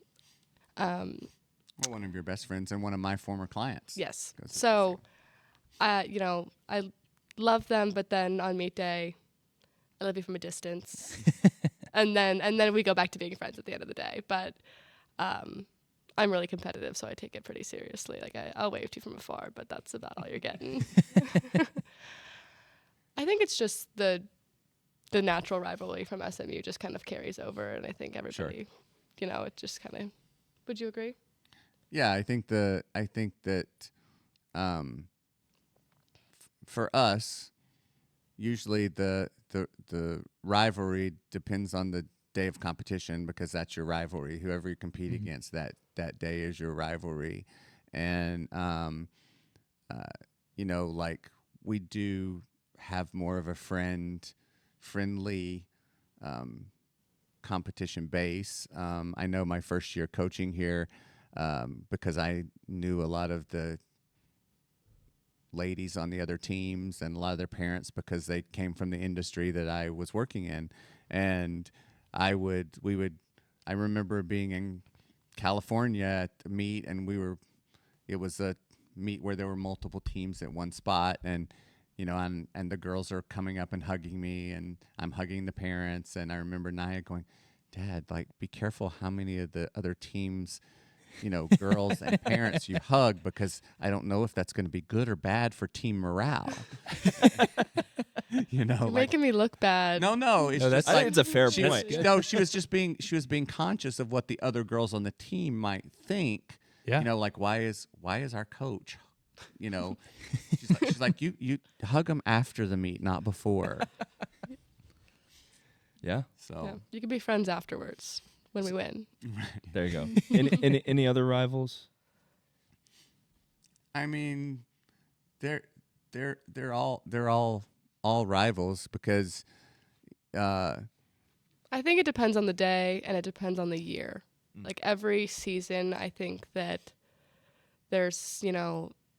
well, one of your best friends and one of my former clients. Yes. goes to So, I love them, but then on meet day, I love you from a distance, and then we go back to being friends at the end of the day. But I'm really competitive, so I take it pretty seriously. Like I'll wave to you from afar, but that's about all you're getting. I think it's just the natural rivalry from SMU just kind of carries over, and I think everybody, it just kind of. Would you agree? Yeah, I think that for us, usually the rivalry depends on the day of competition because that's your rivalry. Whoever you compete against that day is your rivalry, and like we do have more of a friendly competition base. I know my first year coaching here, because I knew a lot of the ladies on the other teams and a lot of their parents because they came from the industry that I was working in. And I remember being in California at the meet, and it was a meet where there were multiple teams at one spot, and the girls are coming up and hugging me, and I'm hugging the parents, and I remember Nya going, "Dad, like, be careful how many of the other teams, girls and parents you hug, because I don't know if that's going to be good or bad for team morale." You're making me look bad. No, it's just I think it's a fair she point. Was, no, she was being conscious of what the other girls on the team might think. Yeah. Like why is our coach, she's like you hug them after the meet, not before. Yeah. So Yeah. You can be friends afterwards when we win. There you go. Any other rivals? I mean, they're all rivals because I think it depends on the day and it depends on the year. Like every season, I think that there's,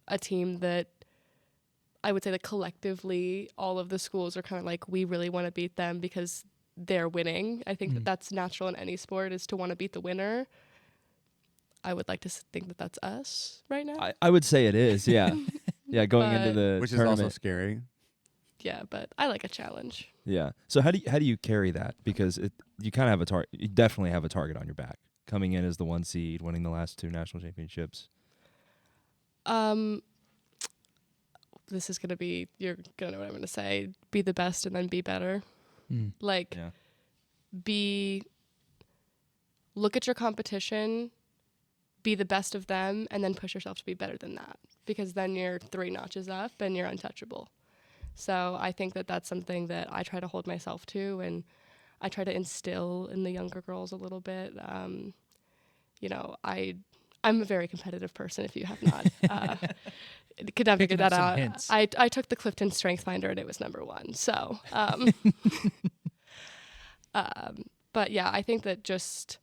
a team that I would say that collectively all of the schools are kind of like, we really want to beat them because they're winning. I think that that's natural in any sport, is to want to beat the winner. I would like to think that that's us right now. I would say it is, yeah. Yeah, going into But- the which is tournament. also scary. Yeah, but I like a challenge. Yeah. So how do you carry that? Because you kind of have a target. You definitely have a target on your back. Coming in as the 1 seed, winning the last 2 national championships. This is gonna be, you're gonna know what I'm gonna say. Be the best and then be better. Like, Yeah. look at your competition, be the best of them, and then push yourself to be better than that. Because then you're 3 notches up and you're untouchable. So I think that that's something that I try to hold myself to, and I try to instill in the younger girls a little bit. I'm a very competitive person, if you have not could not figure Picking up that some out. hints. I took the Clifton Strength Finder and it was number 1. So, but yeah, I think that just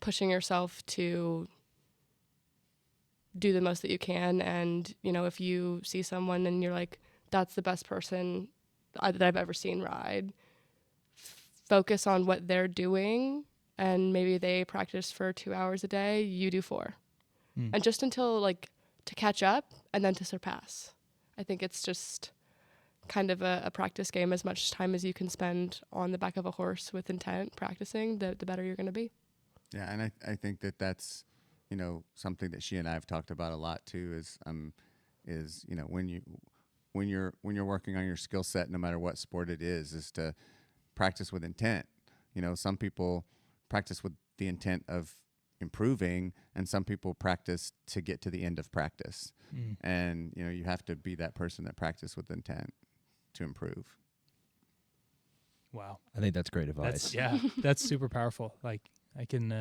pushing yourself to do the most that you can, and if you see someone and you're like, that's the best person that I've ever seen ride, focus on what they're doing, and maybe they practice for 2 hours a day, you do 4. And just until to catch up and then to surpass. I think it's just kind of a practice game. As much time as you can spend on the back of a horse with intent practicing, the better you're going to be. Yeah, and I think that's something that she and I have talked about a lot too. Is when you're working on your skill set, no matter what sport it is to practice with intent. Some people practice with the intent of improving, and some people practice to get to the end of practice. And you have to be that person that practice with intent to improve. Wow. I think that's great advice. That's super powerful. Like I can,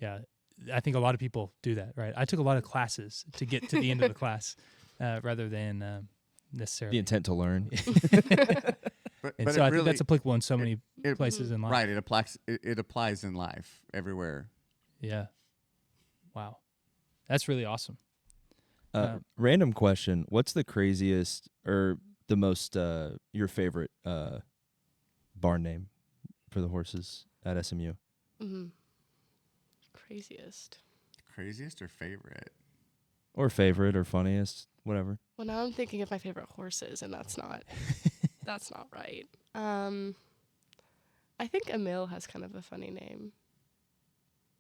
I think a lot of people do that, right? I took a lot of classes to get to the end of the class, rather than necessarily The intent to learn. And But so it I really, think that's applicable in so many it- places in life. right. It applies in life everywhere. Yeah. Wow. That's really awesome. Random question. What's the craziest or the most, your favorite barn name for the horses at SMU? Craziest. Craziest or favorite? Or favorite or funniest, whatever. Well, now I'm thinking of my favorite horses, and that's not right. I think Emil has kind of a funny name.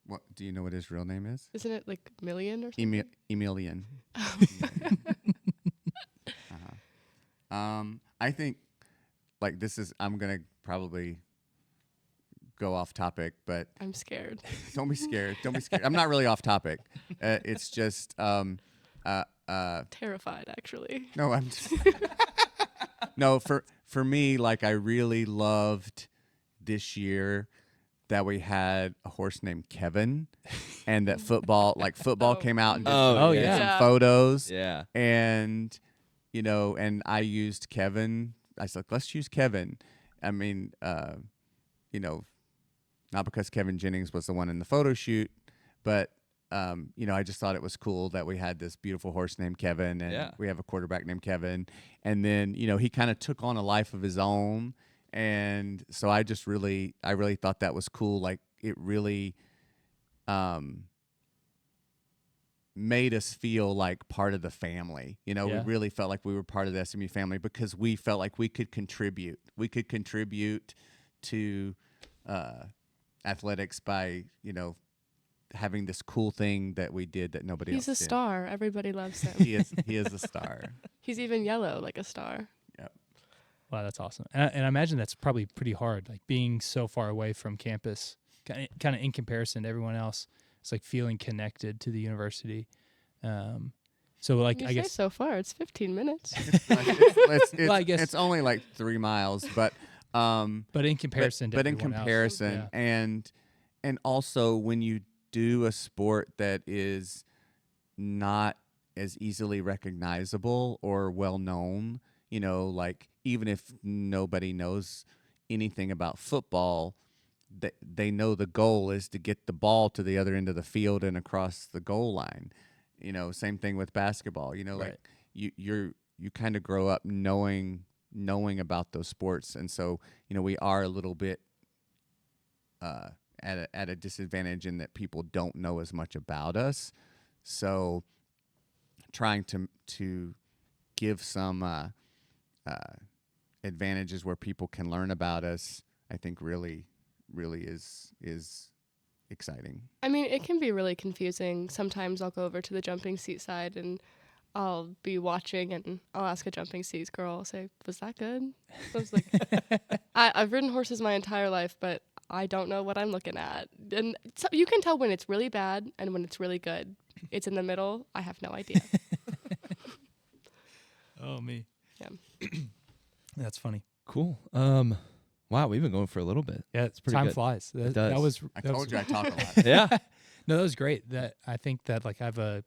What do you know? What his real name is? Isn't it like Million or something? Emilian. I think like this is. I'm gonna probably go off topic, but I'm scared. don't be scared. Don't be scared. I'm not really off topic. It's just Terrified, actually. no. I'm just no for me. Like I really loved this year that we had a horse named Kevin, and that football came out and did Oh, did yeah. some photos. Yeah. And and I used Kevin. I said, let's use Kevin. I mean, not because Kevin Jennings was the one in the photo shoot, but I just thought it was cool that we had this beautiful horse named Kevin, and we have a quarterback named Kevin. And then he kind of took on a life of his own, and so I really thought that was cool. Like it really made us feel like part of the family. We really felt like we were part of the SMU family because we felt like we could contribute. We could contribute to athletics by, having this cool thing that we did that nobody else did. He's a star. Everybody loves him. He is a star. He's even yellow like a star. Yep. Wow, that's awesome. And I imagine that's probably pretty hard, like being so far away from campus, kind of in comparison to everyone else. It's like feeling connected to the university. So like You I say guess so far it's 15 minutes. Well, I guess- it's only like 3 miles, but in comparison to but in everyone else. comparison, Yeah. and also when you do a sport that is not as easily recognizable or well known, like even if nobody knows anything about football, they know the goal is to get the ball to the other end of the field and across the goal line. Same thing with basketball. Like Right. you kind of grow up knowing about those sports, and so we are a little bit at a disadvantage in that people don't know as much about us. So trying to give some advantages where people can learn about us, I think really is exciting. I mean, it can be really confusing. Sometimes I'll go over to the jumping seat side and I'll be watching and I'll ask a jumping seats girl, I'll say, was that good? I was like, I've ridden horses my entire life, but I don't know what I'm looking at. And so you can tell when it's really bad and when it's really good. It's in the middle. I have no idea. Oh, me. Yeah. That's funny. Cool. Wow, we've been going for a little bit. Yeah, pretty time good. flies. That does. was. I that told was- you I talk a lot. Yeah. No, that was great. That I think that like I have a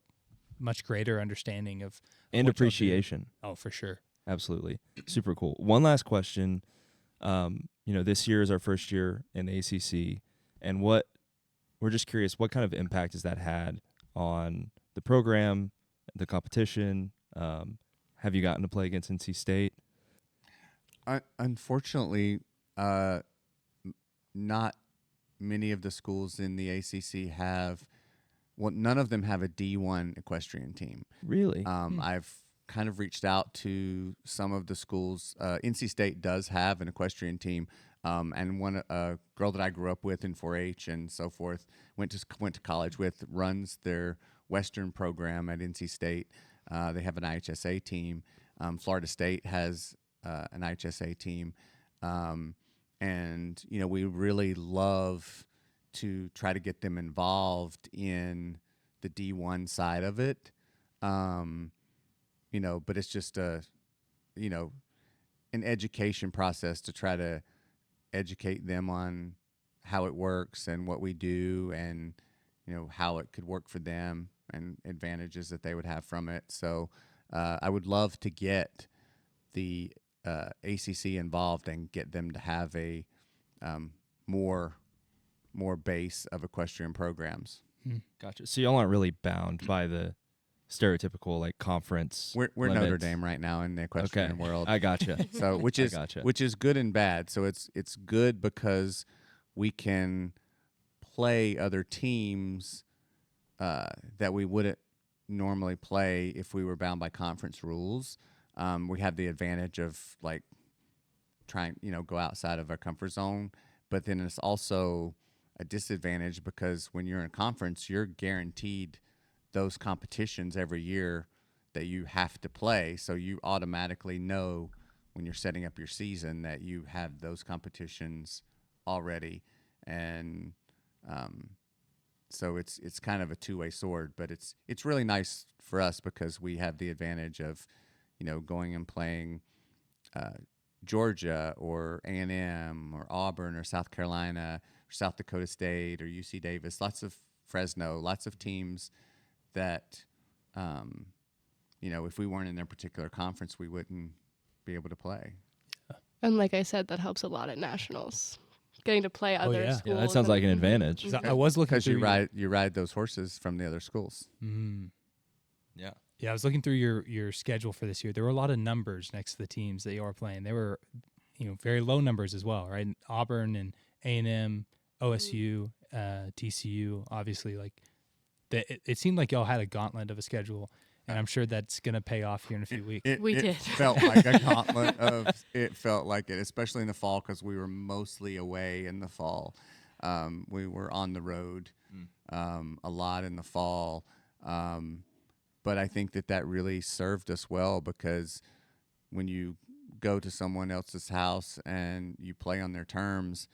much greater understanding of And what y'all do. appreciation. Oh, for sure. Absolutely. Super cool. One last question. This year is our first year in the ACC, and we're just curious, what kind of impact has that had on the program, the competition? Have you gotten to play against NC State? Unfortunately, not many of the schools in the ACC have. Well, none of them have a D1 equestrian team. Really? I've kind of reached out to some of the schools. NC State does have an equestrian team, and one girl that I grew up with in 4-H and so forth went to college with, runs their Western program at NC State. They have an IHSA team. Florida State has an IHSA team, and we really love to try to get them involved in the D1 side of it. But it's just an education process to try to educate them on how it works and what we do and, how it could work for them and advantages that they would have from it. So I would love to get the ACC involved and get them to have a more base of equestrian programs. Gotcha. So y'all aren't really bound by the stereotypical like conference. We're limits. Notre Dame right now in the equestrian world. I gotcha. So which is good and bad. So it's good because we can play other teams that we wouldn't normally play if we were bound by conference rules. We have the advantage of like trying, go outside of our comfort zone, but then it's also a disadvantage because when you're in a conference, you're guaranteed those competitions every year that you have to play. So you automatically know when you're setting up your season that you have those competitions already. And so it's kind of a two-way sword, but it's really nice for us because we have the advantage of, going and playing Georgia or A&M or Auburn or South Carolina or South Dakota State or UC Davis, lots of Fresno, lots of teams that, if we weren't in their particular conference, we wouldn't be able to play. And like I said, that helps a lot at nationals. Getting to play other yeah. schools. Yeah, that sounds like an advantage. I was looking Because through you ride those horses from the other schools. Yeah. Yeah, I was looking through your schedule for this year. There were a lot of numbers next to the teams that you are playing. They were, very low numbers as well, right? Auburn and A&M, OSU, TCU, obviously. Like, it seemed like y'all had a gauntlet of a schedule, and I'm sure that's going to pay off here in a few weeks. It felt like a gauntlet it felt like it, especially in the fall because we were mostly away in the fall. We were on the road a lot in the fall. But I think that really served us well because when you go to someone else's house and you play on their terms,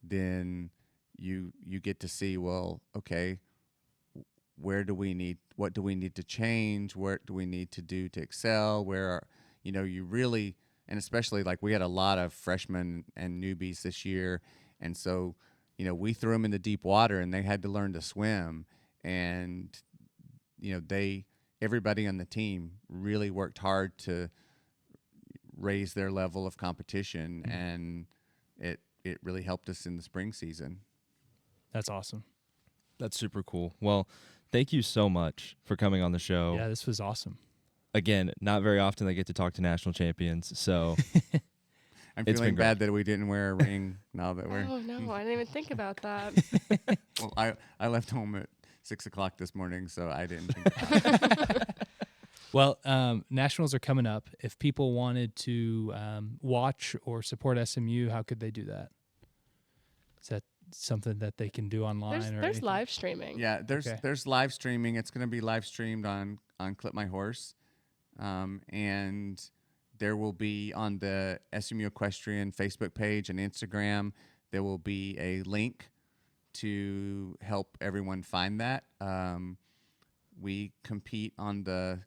then you get to see, well, okay, what do we need to change? What do we need to do to excel? You really, and especially like we had a lot of freshmen and newbies this year. And so, we threw them in the deep water and they had to learn to swim. And, everybody on the team really worked hard to raise their level of competition, and it really helped us in the spring season. That's awesome. That's super cool. Well, thank you so much for coming on the show. Yeah, this was awesome. Again, not very often I get to talk to national champions, so I'm It's feeling been great. bad that we didn't wear a ring now that we're. Oh no, I didn't even think about that. Well, I left home at 6:00 this morning, so I didn't think about it. Well, nationals are coming up. If people wanted to watch or support SMU, how could they do that? Is that something that they can do online? There's anything? live streaming. Yeah, Okay. there's live streaming. It's going to be live streamed on Clip My Horse, and there will be on the SMU Equestrian Facebook page and Instagram. There will be a link to help everyone find that. We compete on the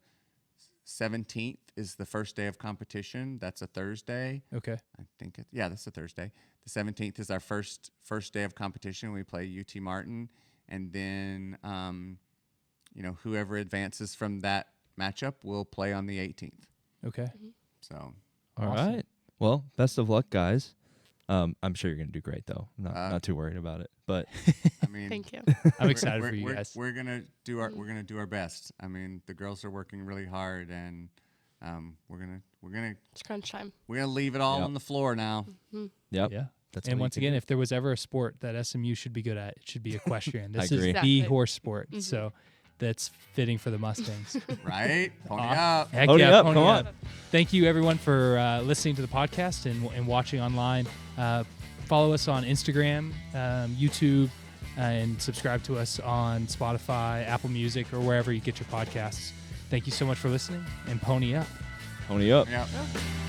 17th is the first day of competition. That's a Thursday. Okay. I think that's a Thursday. The 17th is our first day of competition. We play UT Martin, and then whoever advances from that matchup will play on the 18th. Okay. So all Awesome. right. Well, best of luck, guys. I'm sure you're going to do great, though. I'm not too worried about it. But I mean, Thank you. I'm excited for you we're, guys. We're gonna do our best. I mean, the girls are working really hard, and we're gonna It's crunch time. leave it all Yep. on the floor now. yep. Yeah. That's And what you once can again, do. if there was ever a sport that SMU should be good at, it should be equestrian. This is agree. the Exactly. horse sport. So that's fitting for the Mustangs. Right? Pony Awesome. up. Heck Pony yeah, up, pony come up. on. Thank you, everyone, for listening to the podcast and watching online. Follow us on Instagram, YouTube, and subscribe to us on Spotify, Apple Music, or wherever you get your podcasts. Thank you so much for listening, and pony up. Pony up. Yep. Oh.